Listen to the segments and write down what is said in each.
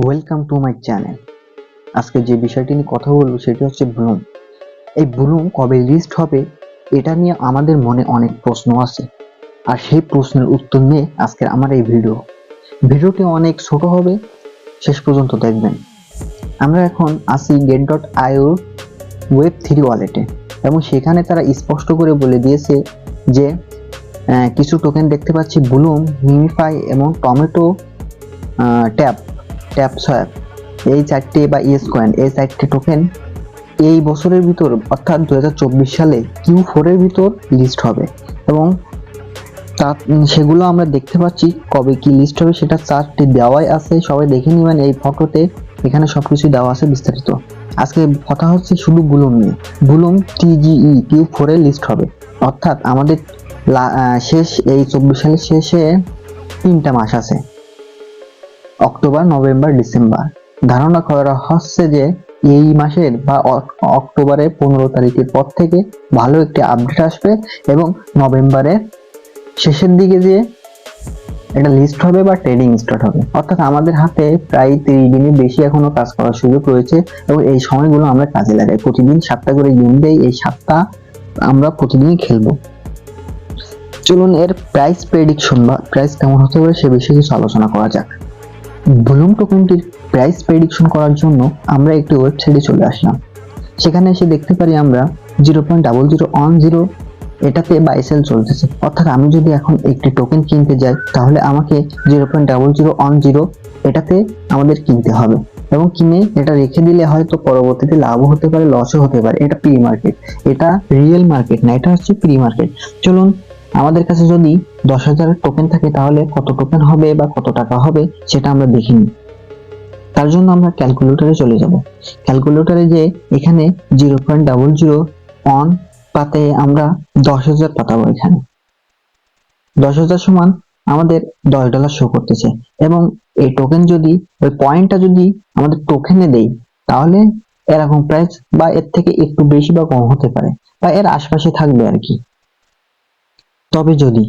Welcome to my channel. আজকে যে বিষয়টি নিয়ে কথা বলবো সেটি হচ্ছে ব্লুম। এই ব্লুম কবে লিস্ট হবে এটা নিয়ে আমাদের মনে অনেক প্রশ্ন আছে, আর সেই প্রশ্নের উত্তর নিয়ে আজকে আমার এই ভিডিওটি অনেক ছোট হবে, শেষ পর্যন্ত দেখবেন। আমরা এখন আসি get.io Web3 ওয়ালেটে, এবং সেখানে তারা স্পষ্ট করে বলে দিয়েছে যে কিছু টোকেন দেখতে পাচ্ছি ব্লুম, মিমিফাই এবং টমেটো ট্যাপ সোয়াপ, এই চারটি বা ইয়েস কয়েন, এই চারটি টোকেন এই বছরের ভিতর অর্থাৎ 2024 সালে Q4 এর ভিতর লিস্ট হবে। এবং সেগুলো আমরা দেখতে পাচ্ছি কবে কি লিস্ট হবে সেটা চার্টটি দেওয়াই আছে, সবাই দেখে নিবেন এই ফটোতে, এখানে সবকিছু দেওয়া আছে বিস্তারিত। আজকে কথা হচ্ছে শুধু ব্লুম নিয়ে। Bloom TGE Q4 a list হবে, অর্থাৎ আমাদের শেষ এই 24 সালের শেষে 3টা মাস আছে, অক্টোবর, নভেম্বর, ডিসেম্বর। ধারণা করা হচ্ছে যে এই মাসের বা অক্টোবরের 15 তারিখের পর থেকে ভালো একটি আপডেট আসবে, এবং নভেম্বরের শেষের দিকে যে একটা লিস্ট হবে বা ট্রেডিং স্টার্ট হবে। অর্থাৎ আমাদের হাতে প্রায় 30 দিনের বেশি এখনো কাজ করার সুযোগ রয়েছে, এবং এই সময়গুলো আমরা কাজে লাগাই। প্রতিদিন 7টা করে গেম দেই, এই 7টা আমরা প্রতিদিনই খেলবো। চলুন এর প্রাইস প্রেডিকশন বা প্রাইস কেমন হতে পারে সে বিষয়ে কিছু আলোচনা করা যাক। ব্লুম টোকেনটির প্রাইস প্রেডিকশন করার জন্য আমরা একটি ওয়েবসাইটে চলে আসলাম। সেখানে এসে দেখতে পারি আমরা 0.0010 এটাতে বাই সেল চলতেছে। অর্থাৎ আমি যদি এখন একটি টোকেন কিনতে যাই তাহলে আমাকে 0.0010 এটাতে আমাদের কিনতে হবে, এবং কিনে এটা রেখে দিলে হয়তো পরবর্তীতে লাভও হতে পারে, লসও হতে পারে। এটা প্রি মার্কেট, এটা রিয়েল মার্কেট না, এটা হচ্ছে প্রি মার্কেট। চলুন আমাদের কাছে যদি 10,000 টোকেন থাকে তাহলে কত টোকেন হবে বা কত টাকা হবে সেটা আমরা দেখে নিই। তার জন্য আমরা ক্যালকুলেটরে চলে যাব। ক্যালকুলেটরে যে এখানে 0.00 পাতে আমরা 10,000 পাতাবো। এখানে 10,000 সমান আমাদের $10 শো করতেছে, এবং এই টোকেন যদি ওই পয়েন্টটা যদি আমাদের টোকেনে দেই তাহলে এরকম প্রাইস বা এর থেকে একটু বেশি বা কম হতে পারে, বা এর আশপাশে থাকবে আর কি। তবে যদি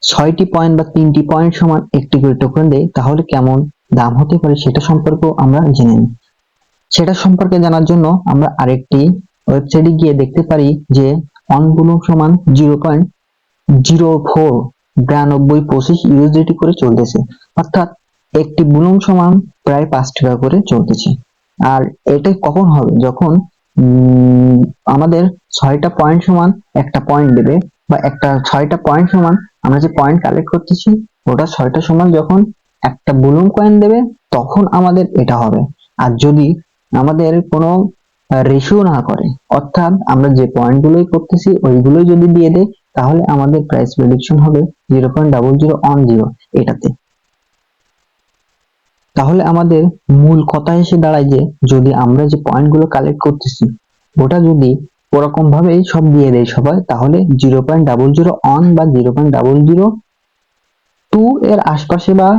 6টি পয়েন্ট বা 3টি পয়েন্ট সমান একটি করে টোকেন দেয় তাহলে কেমন দাম হতে পারে সেটা সম্পর্কেও আমরা জেনে নিই। সেটা সম্পর্কে জানার জন্য আমরা আরেকটি ওয়েবসাইটে গিয়ে দেখতে পারি যে অন ব্লুম সমান 0.049225 ইউএসডিটি করে চলতেছে, অর্থাৎ একটি ব্লুম সমান প্রায় 5 টাকা করে চলতেছে। আর এটা কখন হবে? যখন আমাদের 6টা পয়েন্ট সমান একটা পয়েন্ট দেবে, বা একটা 6টা পয়েন্ট সমান আমরা যে পয়েন্ট কালেক্ট করতেছি ওটা 6টা সমান যখন একটা ব্লুম কয়েন দেবে তখন আমাদের এটা হবে। আর যদি আমাদের কোনো রেশিও না করে, অর্থাৎ আমরা যে পয়েন্টগুলোই করতেছি ওইগুলোই যদি দিয়ে দেয় তাহলে আমাদের প্রাইস প্রেডিকশন হবে 0.0010 এটাতে। তাহলে আমাদের মূল কথা এসে দাঁড়ায় যে যদি আমরা যে পয়েন্টগুলো কালেক্ট করতেছি ওটা যদি ওরকম ভাবেই সব দিয়ে দেয় সবাই, তাহলে 0.00 বা 0.002 এর আশপাশে বা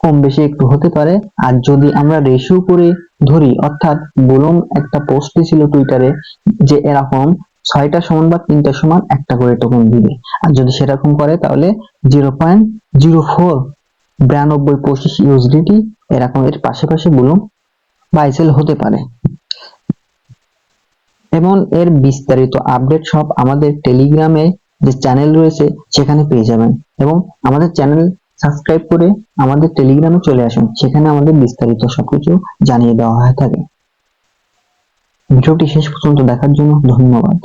কম বেশি একটু হতে পারে। আর যদি আমরা রেশিও করে ধরি, অর্থাৎ ব্লুম একটা পোস্ট ছিল টুইটারে যে এরকম 6টা সমান বা 3টা সমান একটা করে টোকেন দিবে, আর যদি সেরকম করে তাহলে 0.049225 ইউএসডিটি এরকম এর পাশাপাশি ব্লুম বাই সেল হতে পারে। এবং এর বিস্তারিত আপডেট সব আমাদের টেলিগ্রামে যে চ্যানেল রয়েছে সেখানে পেয়ে যাবেন, এবং আমাদের চ্যানেল সাবস্ক্রাইব করে আমাদের টেলিগ্রামে চলে আসুন, সেখানে আমাদের বিস্তারিত সবকিছু জানিয়ে দেওয়া হয়ে থাকে। ভিডিওটি শেষ পর্যন্ত দেখার জন্য ধন্যবাদ।